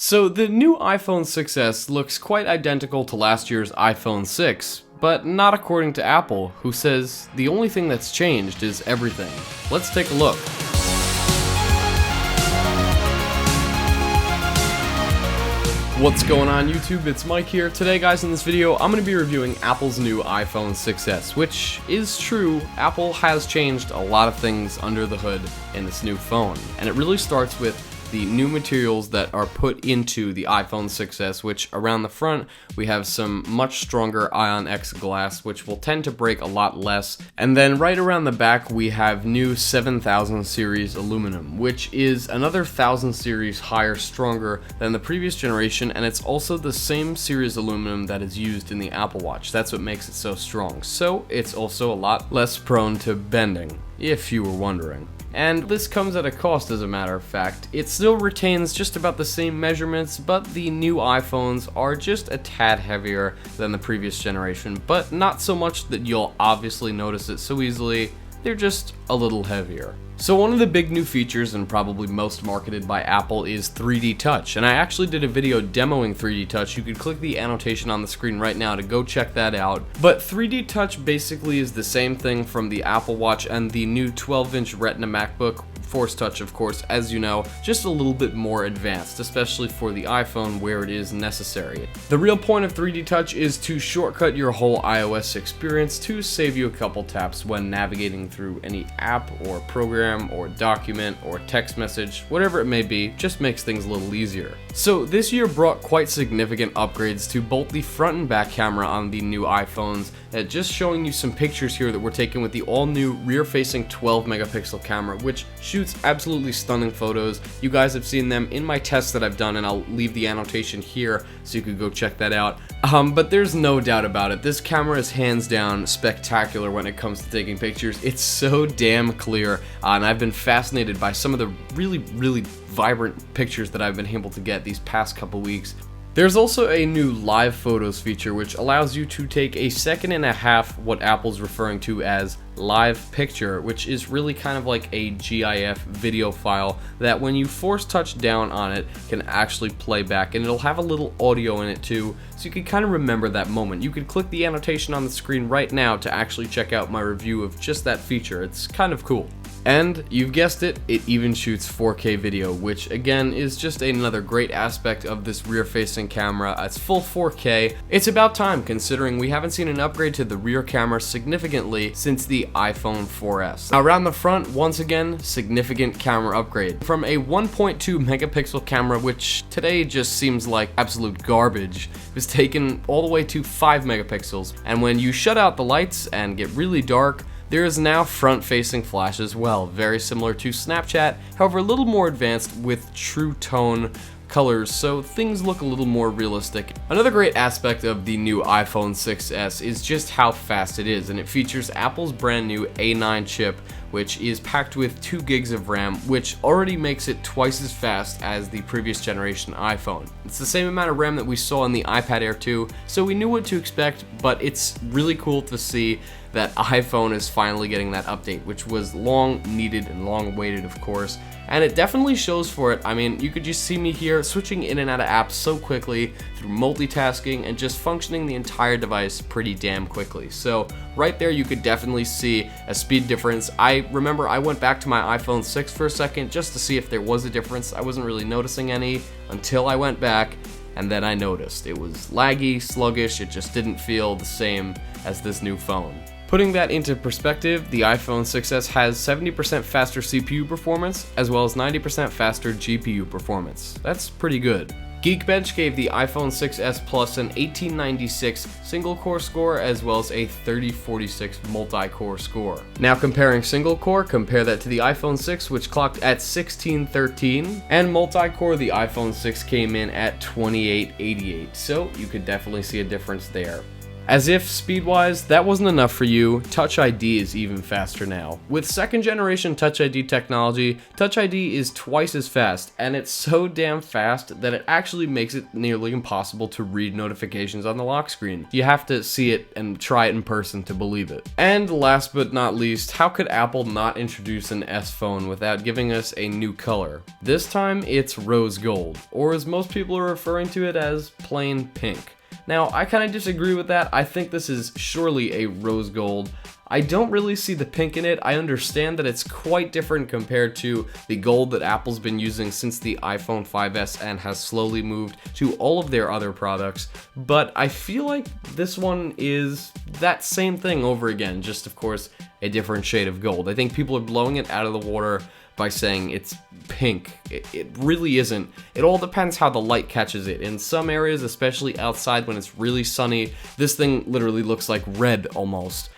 So the new iPhone 6s looks quite identical to last year's iPhone 6, but not according to Apple, who says the only thing that's changed is everything. Let's take a look. What's going on YouTube? It's Mike here. Today guys, in this video I'm going to be reviewing Apple's new iPhone 6s, which is true, Apple has changed a lot of things under the hood in this new phone, and it really starts with the new materials that are put into the iPhone 6s, which around the front we have some much stronger Ion X glass, which will tend to break a lot less, and then right around the back we have new 7000 series aluminum, which is another 1000 series higher, stronger than the previous generation, and it's also the same series aluminum that is used in the Apple Watch. That's what makes it so strong, so it's also a lot less prone to bending, if you were wondering. And this comes at a cost, as a matter of fact. It still retains just about the same measurements, but the new iPhones are just a tad heavier than the previous generation, but not so much that you'll obviously notice it so easily. They're just a little heavier. So one of the big new features, and probably most marketed by Apple, is 3D Touch, and I actually did a video demoing 3D Touch. You could click the annotation on the screen right now to go check that out. But 3D Touch basically is the same thing from the Apple Watch and the new 12-inch Retina MacBook. Force Touch, of course, as you know, just a little bit more advanced, especially for the iPhone where it is necessary. The real point of 3D Touch is to shortcut your whole iOS experience to save you a couple taps when navigating through any app or program or document or text message, whatever it may be, just makes things a little easier. So this year brought quite significant upgrades to both the front and back camera on the new iPhones. Just showing you some pictures here that were taken with the all-new rear-facing 12 megapixel camera, which shoots absolutely stunning photos. You guys have seen them in my tests that I've done, and I'll leave the annotation here so you could go check that out. But there's no doubt about it, this camera is hands down spectacular when it comes to taking pictures. It's so damn clear, and I've been fascinated by some of the really vibrant pictures that I've been able to get these past couple weeks. There's also a new live photos feature which allows you to take a second and a half, what Apple's referring to as live picture, which is really kind of like a GIF video file that when you force touch down on it can actually play back, and it'll have a little audio in it too, so you can kind of remember that moment. You could click the annotation on the screen right now to actually check out my review of just that feature. It's kind of cool. And you've guessed it, it even shoots 4K video, which again is just another great aspect of this rear-facing camera. It's full 4K. It's about time, considering we haven't seen an upgrade to the rear camera significantly since the iPhone 4S. Now around the front, once again, significant camera upgrade. From a 1.2 megapixel camera, which today just seems like absolute garbage, was taken all the way to 5 megapixels. And when you shut out the lights and get really dark, there is now front-facing flash as well, very similar to Snapchat, however a little more advanced with true tone colors, so things look a little more realistic. Another great aspect of the new iPhone 6s is just how fast it is, and it features Apple's brand new A9 chip, which is packed with 2 gigs of RAM, which already makes it twice as fast as the previous generation iPhone. It's the same amount of RAM that we saw in the iPad Air 2, so we knew what to expect, but it's really cool to see that iPhone is finally getting that update, which was long needed and long awaited, of course, and it definitely shows for it. I mean, you could just see me here switching in and out of apps so quickly through multitasking and just functioning the entire device pretty damn quickly. So right there you could definitely see a speed difference. I remember I went back to my iPhone 6 for a second just to see if there was a difference. I wasn't really noticing any until I went back, and then I noticed. It was laggy, sluggish, it just didn't feel the same as this new phone. Putting that into perspective, the iPhone 6s has 70% faster CPU performance, as well as 90% faster GPU performance. That's pretty good. Geekbench gave the iPhone 6s Plus an 1896 single-core score, as well as a 3046 multi-core score. Now comparing single-core, compare that to the iPhone 6, which clocked at 1613, and multi-core, the iPhone 6 came in at 2888, so you could definitely see a difference there. As if, speed-wise, that wasn't enough for you, Touch ID is even faster now. With second generation Touch ID technology, Touch ID is twice as fast, and it's so damn fast that it actually makes it nearly impossible to read notifications on the lock screen. You have to see it and try it in person to believe it. And last but not least, how could Apple not introduce an S phone without giving us a new color? This time, it's rose gold, or as most people are referring to it as plain pink. Now, I kind of disagree with that. I think this is surely a rose gold. I don't really see the pink in it. I understand that it's quite different compared to the gold that Apple's been using since the iPhone 5S and has slowly moved to all of their other products, but I feel like this one is that same thing over again, just of course a different shade of gold. I think people are blowing it out of the water by saying it's pink. It really isn't. It all depends how the light catches it. In some areas, especially outside when it's really sunny, this thing literally looks like red almost.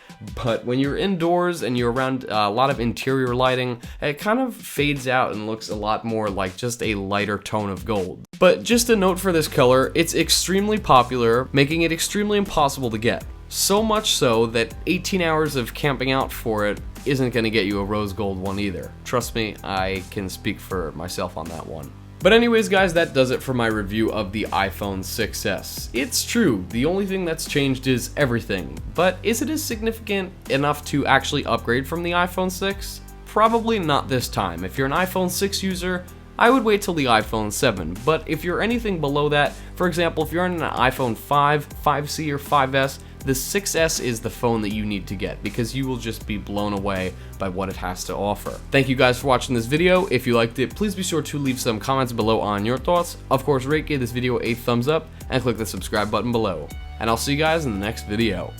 But when you're indoors and you're around a lot of interior lighting, it kind of fades out and looks a lot more like just a lighter tone of gold. But just a note for this color, it's extremely popular, making it extremely impossible to get. So much so that 18 hours of camping out for it isn't going to get you a rose gold one either. Trust me, I can speak for myself on that one. But anyways guys, that does it for my review of the iPhone 6s. It's true, the only thing that's changed is everything, but is it as significant enough to actually upgrade from the iPhone 6? Probably not this time. If you're an iPhone 6 user, I would wait till the iPhone 7, but if you're anything below that, for example, if you're on an iPhone 5, 5C, or 5S, the 6S is the phone that you need to get because you will just be blown away by what it has to offer. Thank you guys for watching this video. If you liked it, please be sure to leave some comments below on your thoughts. Of course, give this video a thumbs up and click the subscribe button below. And I'll see you guys in the next video.